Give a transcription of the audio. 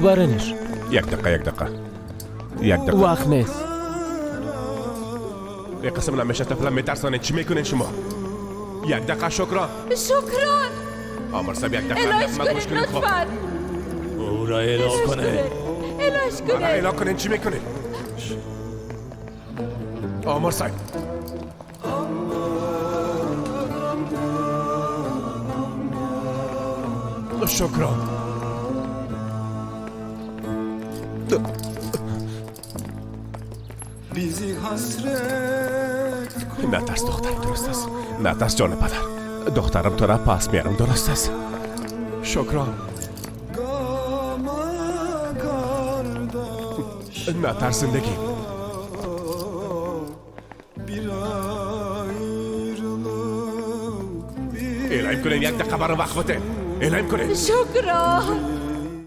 ببرنش. یک دقیقه وقت نیست. یه قسم نمیشه طفلم میترسانه. چی میکنین شما؟ یک دقیقه شکران. آمر صاحب یک دقیقه علاج کنین لطفاً. او را اعلام کنه. علاج آره کنین. اعلام کنین. چی میکنین؟ آمر صاحب شکران. bizi hasret نترس دخترم، درست است. نترس جان پدر. دخترم تو را پس میارم، درست است. شکران. gama kardeş نترس زندگی. bir ayrılık bir اعلام کنین یک دقیقه برای وقت بده. اعلام کنین. شکران.